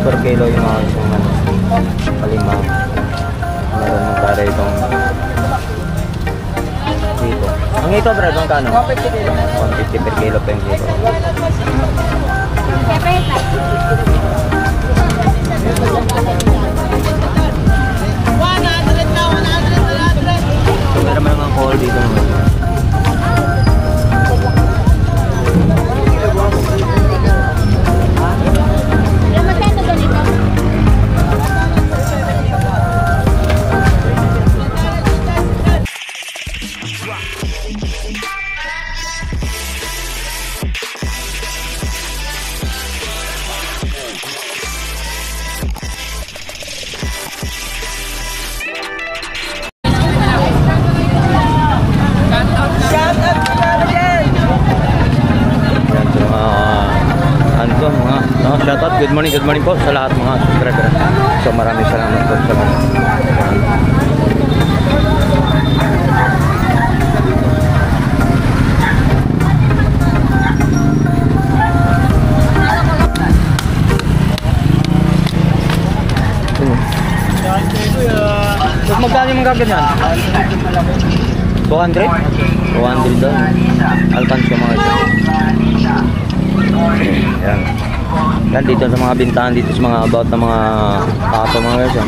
per kilo yung mga isang kalimang. Meron ng kare itong dito. Ang ito, Brad, ang kano? 150 kilo. 150 per kilo pa yung dito. So, meron naman ang call dito. Shoutout, good morning po sa lahat mga subscriber. So maraming salamat po sa lahat. So magkano yung magaganyan? 200? 200 daw. Alcanzo mga ito. Yan. Yan dito sa mga bintahan dito sa mga about na mga pato mga guys yan.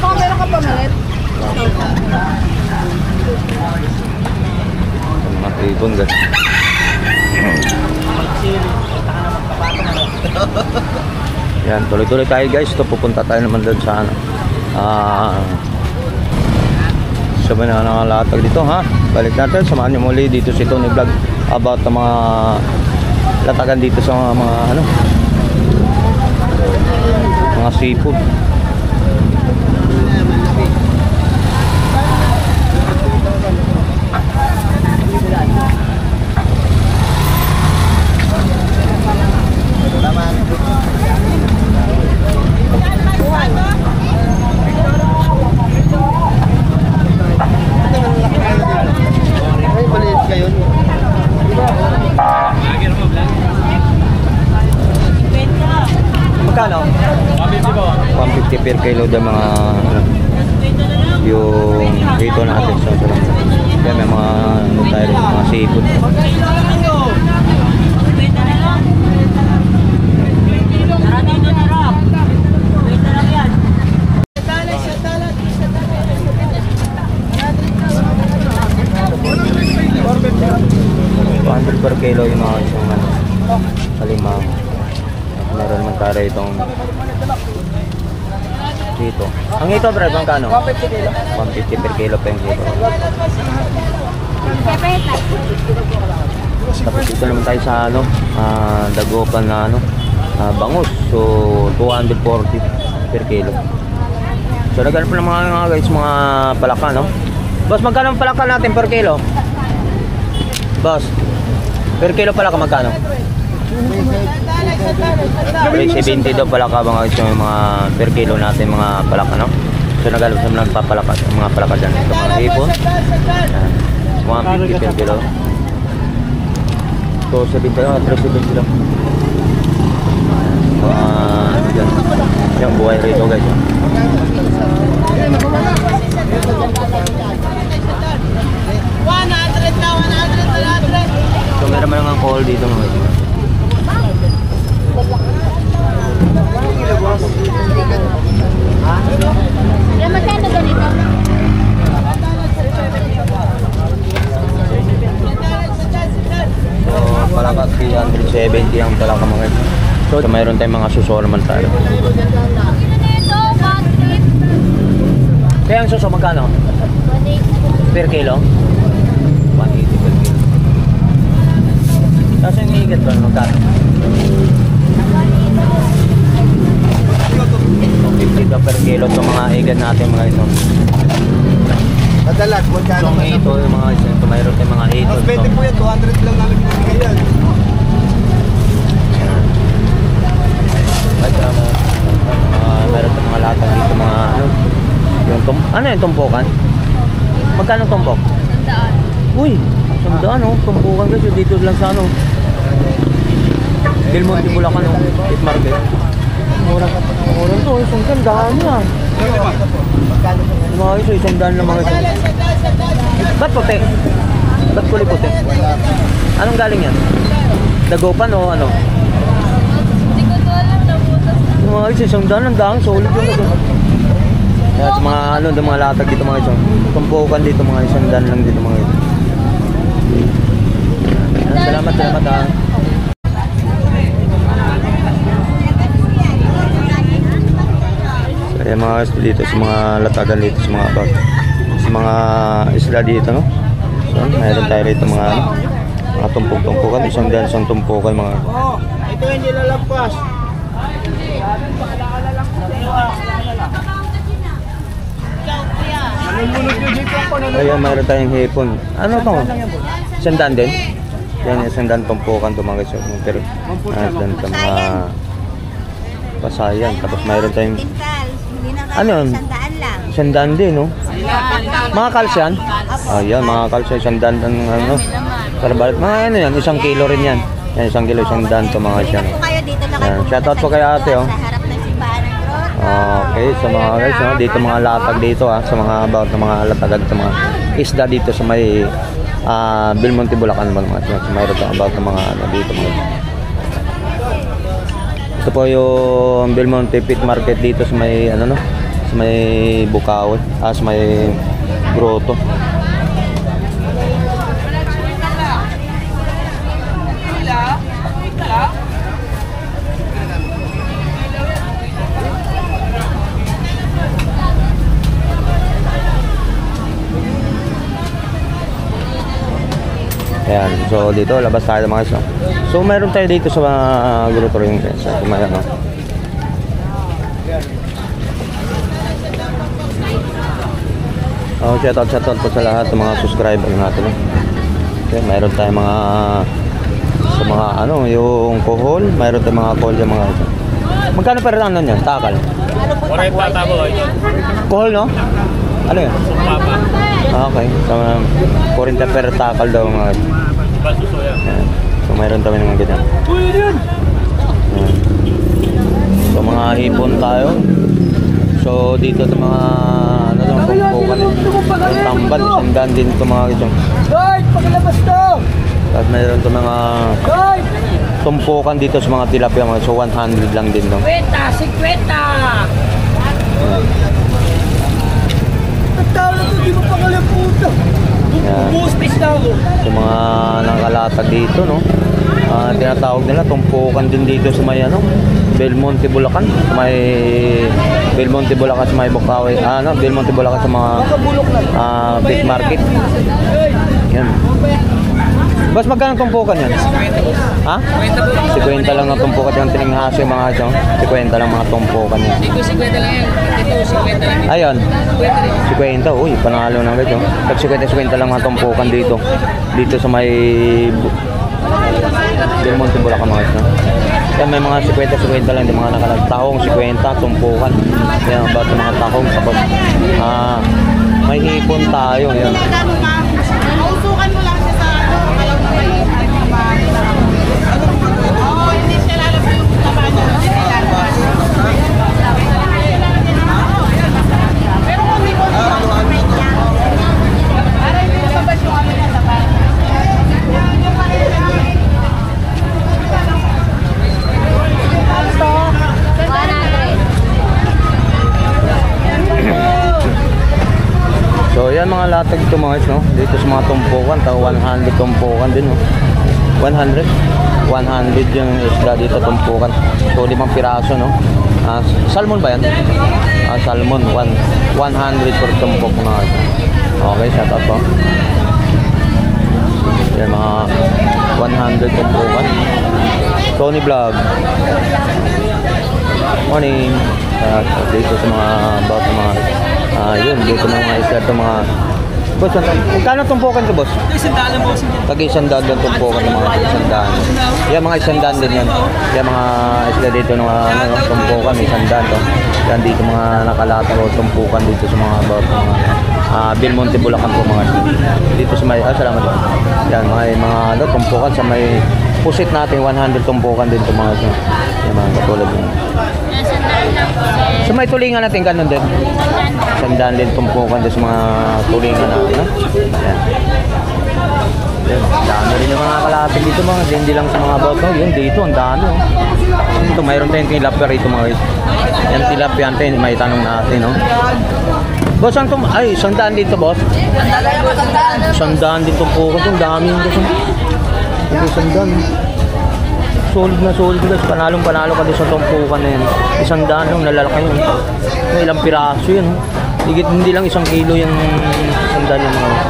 Meron ka pa malit? Mga ibon guys. Yan, tuloy-tuloy tayo guys. Ito pupunta tayo naman doon sa ano. Sabi na nakalatag dito ha. Balik natin, samahan nyo muli dito si Tony Vlog about ang mga latagan dito sa mga ano, mga seafood. Magkano? 150 per kilo ng mga yung dito natin sa yan may mga ano tayo rin, mga seafood. Per kilo yung mga isang kalimang. Meron naman tayo itong dito. Ang ito, Brad, ang kano? 150 kilo. 150 per kilo pa yung dito. Tapos dito naman tayo sa ano, dagopan na ano, bangus. So 240 per kilo. So nagano pa ng mga guys, mga palaka, no? Boss, magkano ang palaka natin per kilo? Boss, per kilo pala ka magkano? 70 daw pala ka mga guys yung mga per kilo natin mga palaka, no? So nagalap sa nagpapalaka mga palaka dyan. Ito mga hipon. 150 per kilo. So 70 lang, 370 lang. Dyan. Yung buhay rito guys. So meron man lang ang call dito mga guys. Magkano ganito? So palaka 370 ang palaka mga guys. So mayroon tayong mga suso naman tayo. Kaya ang suso magkano? Per kilo? 180 per kilo. Tapos yung higit doon magkano? 50 per kilo itong mga higit natin mga ito. Madalas, magkano Itong ito yung mga ito, mayroon tayong mga ito. Mas pwede po yan, 200 lang namin binibigay yan. Meron tayong mga latag dito mga ano. Yung ano yung tumpukan? Magkano tumpok? Sandaan. Uy, sandaan oh. Tumpukan guys. Dito lang sa ano. Del Monte, Bulacan oh. Fish market. Mura to. Isang sandaan yan. Mga iso, isang daan lang mga iso. Ba't puti? Ba't kulay puti? Anong galing yan? Dagopan o ano? Hindi ko to alam na butas na. Mga iso, isang daan lang daan. Solid yung dagopan. Kaya sa mga ano, mga latag dito mga iso. Tumpukan dito mga isang daan lang dito mga iso. Salamat ha. Kaya mga isda dito sa mga latagan dito sa mga about sa mga isla dito no. So, mayroon tayo rito mga ano, mga tumpok-tumpukan, isang tumpukan mga. Oh, ito hindi lalampas. Ayan, mayroon tayong hipon. Ano to? Sandaan din? Yan, sandaan tumpukan to mga isda. Pero dan sa mga pasayan. Tapos mayroon tayong ano yun? Sandaan din, no? Mga kalsyan? Ayan, mga kalsyan, sandaan ng ano? Karabalit. Mga ano yan, 1 kilo rin yan. Yan, 1 kilo, sandaan to mga siya. Yan, shoutout po kay ate, oh. Okay, sa mga guys, no? Dito mga latag dito, sa mga about ng mga latagag, sa mga isda dito sa may Del Monte, Bulacan ba mga siya. So, mayroon tayong about ng mga ano dito mga. Ito po yung Del Monte Pit Market dito sa may ano no, sa may Bukawi, sa may Grotto. Ayan, so dito labas tayo mga guys. So meron tayo dito sa mga grupo rin sa kumain no. Oh, shoutout po sa lahat ng mga subscriber natin. Okay, mayroon tayong mga sa mga ano, yung kohol, mayroon tayong mga kohol yung mga ito. Magkano pa rin ano niyan? Takal. 40 tabo ito. Kohol no? Ano yan? Papa. Okay, so 40 per takal daw mga ito. Basusoya. Ayan. So mayroon tayo ng mga ganyan. Ayan. So mga hipon tayo. So dito sa mga ano lang tumpukan tambal, sandaan din ito mga ito. Guard, paglabas to! At mayroon ito mga Guard! tumpukan dito sa mga tilapia mga so 100 lang din no. Kwenta! 50! Ang tao na to, di mo pangalan puto! Yan. Bustis na ako! Yung mga nakalatag dito no. Tinatawag nila tumpukan din dito sa may ano Del Monte, Bulacan, sa may Del Monte, Bulacan sa may Bukawi, ano, Del Monte, Bulacan sa mga Pit Market. Yan. Bas magkano tumpukan yan? Ha? 50 lang ang tumpukan yung tininghas yung mga ito. 50 lang mga tumpukan yan. Dito 50 lang yan. Dito 50 lang. Ayun. 50. Uy, panalo na ganito. Tag 50 lang mga tumpukan dito. Dito sa may Del Monte, Bulacan mga ito. Yan may mga 50 lang, di mga nakalagtahong 50 tumpukan. Yan about ng mga tahong tapos may hipon tayo yan. Nausukan mo lang siya sa ano, alam mo may hindi siya lalabas yung taba niya, hindi siya lalabas. Pero kung may konti niya, para hindi nababas yung amin na taba. So yan mga latag ito mga guys, no? Dito sa mga tumpukan, 100 tumpukan din no? 100 yung isda dito tumpukan. So 5 piraso no? Salmon ba yan? Salmon 100 per tumpok mga guys. Okay, shout out po. Yan mga 100 tumpukan. Tony Vlog. Morning. Dito sa mga about sa mga yun, dito mga isla ito mga Boss, magkano tumpukan to, boss? Isang mo kasi. Tag-100 lang tumpukan ng mga 100. Yan, mga 100 din yan. Yan, mga isla dito ng ano, tumpukan, 100 to. Yan dito mga nakalata o tumpukan dito sa mga about mga Belmonte, Bulacan po mga dito sa may, salamat po. Yan, mga ano, tumpukan sa may pusit natin, 100 tumpukan din ito mga yan, mga katulad din. Sa may tulingan natin, ganun din. 100 din tumpukan din sa mga tulingan natin, no? Yan. Yan, dami rin yung mga kalapit dito mga, hindi lang sa mga about, no? Yun dito, ang dami, oh. Ito, mayroon tayong tilapia rito mga guys. Yan tilapia natin, may tanong natin, no? Boss, ang ay, 100 dito, boss. 100 din tumpukan, itong dami yung guys. Ito, 100. Solid na solid guys, panalong-panalo ka din sa tumpukan na yan. 100 lang, nalalaki yun. May ilang piraso yan, oh. Hindi lang 1 kilo yung 100 yung mga.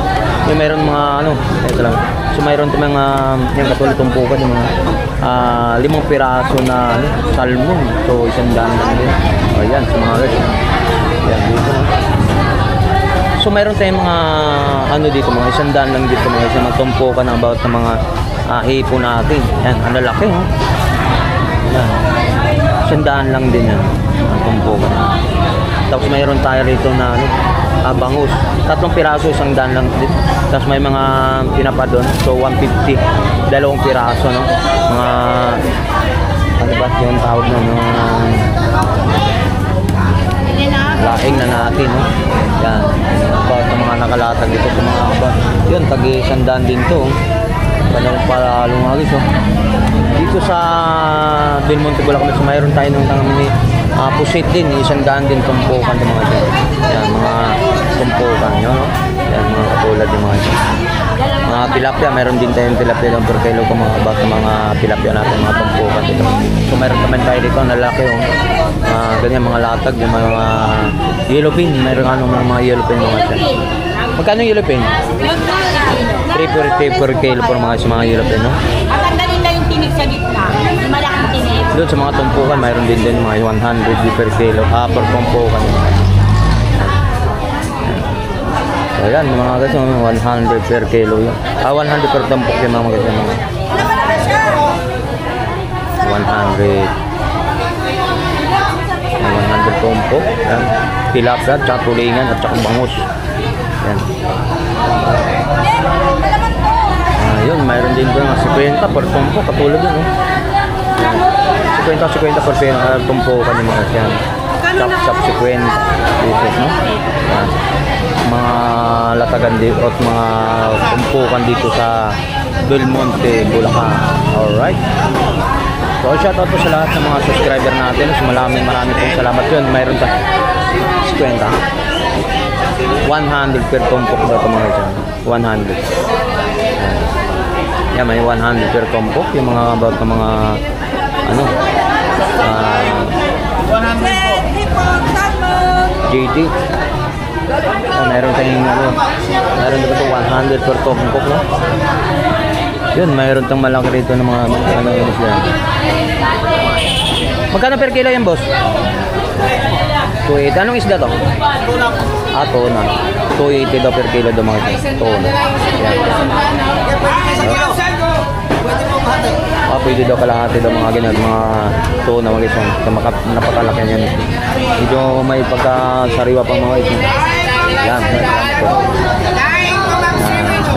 Yung mayroon mga ano, ito lang. So mayroon ito mga, yung katulad tumpukan, yung mga 5 piraso na ano, salmon. So 100 lang din. O yan, sa mga guys. Yan, dito na. So mayroon tayong mga ano dito, mga 100 lang dito mga guys, mga tumpukan about ng mga hipo natin. Yan, ang lalaki, ha? Yan. 100 lang din yan. Ang tumpukan. Tapos mayroon tayo rito na ano, bangus. 3 piraso, 100 lang din. Tapos may mga pinapa doon. So 150. 2 piraso, no? Mga ano ba yung tawag na no? Laing na natin, no? Yan. About ng mga nakalatag dito sa mga kabat. Yun, tag-100 din to. Panong para lumagis, oh. Dito sa Belmonte, Bulacan, so mayroon tayo nung pusit din, 100 din tumpukan ng mga dyan. Yan, mga tumpukan yun, no? Yan, mga katulad yung mga dyan. Mga tilapia, mayroon din tayong tilapia lang per kilo kung mga about mga tilapia natin, mga tumpukan dito. So mayroon naman tayo dito, lalaki, oh. Ganyan, mga latag, yung mga yellowfin, mayroon mga yellowfin mga dyan. Magkano yung yellowfin? 3 per kilo por mga yellowfin, no? At ang galing lang yung tinig sa gitna. Yung malaking tinig. Doon sa mga tumpukan, mayroon din mga 100 per kilo, per tumpukan. So yan, mga guys, 100 per kilo yun. 100 per tumpok yung mga guys. 100 tumpok. Yan. Tilapia, tsaka tulingan, at tsaka bangus. Yan. Yun, mayroon din po mga 50 per tumpok, katulad yun, no? 50 per tumpukan yung mga yan. Chop 50 pieces, no? Yan. Mga latagan dito at mga tumpukan dito sa Belmonte, Bulacan. Alright. So, shoutout po sa lahat ng mga subscriber natin. So, maraming pong salamat yun. Mayroon sa 50. 100 per tumpok ba ito mga dyan? 100. Yan, may 100 per tumpok. Yung mga about ng mga ano, 100 po. JT. Mayroon tayong ano, mayroon dito 100 per tumpok, no? Yun, mayroon tayong malaki rito ng mga ano yun sila. Magkano per kilo yan, boss? 280. Anong isda to? Tuna. 280 daw per kilo daw mga tuna. Yan. Pwede daw kalahati daw mga ganyan, mga tuna, mga isang napakalaki yan. Medyo may pagkasariwa pang mga isang. Yan.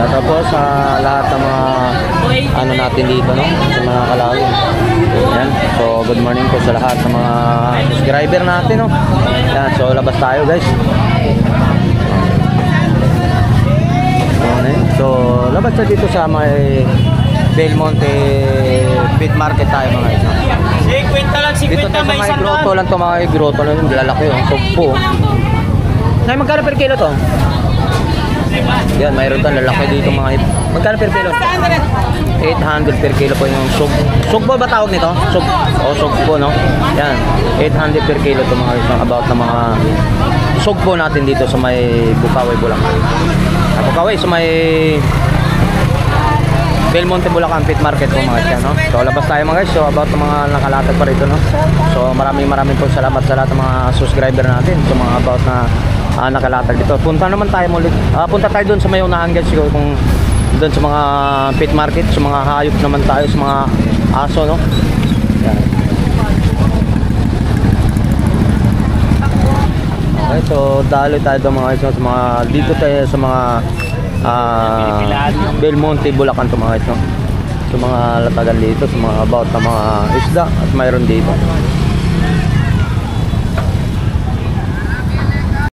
Tapos sa lahat ng mga ano natin dito, no? Sa mga kalawin. Yan. So good morning po sa lahat ng mga subscriber natin, no? Yan. So labas tayo, guys. So labas tayo dito sa may Belmonte Pit Market tayo mga guys. 50 lang, 50 Dito tayo sa may mga isang grotto lang to, mga grotto lang yung lalaki, yung sugpo. Nay, magkano per kilo to? Yan, mayroon tayong lalaki dito mga hip. Magkano per kilo? 800 per kilo po yung sugpo ba tawag nito? Sugpo, no? Yan, 800 per kilo to mga isang about na mga sugpo natin dito sa may Bukawi, Bulacan. Bukawi, sa may Belmonte, Bulacan Pit Market po mga guys, no? So labas tayo mga guys, so about ng mga nakalatag pa rito, no? So maraming po salamat sa lahat ng mga subscriber natin, so mga about na nakalatag dito. Punta naman tayo ulit. Punta tayo doon sa may unahan guys, siguro kung doon sa mga pit market, sa mga hayop naman tayo, sa mga aso, no? Yan. Okay, so daloy tayo doon mga guys, no? Sa mga, dito tayo sa mga Belmonte, Bulacan to mga guys, no? Sa mga latagan dito, sa mga about na mga isda at mayroon dito.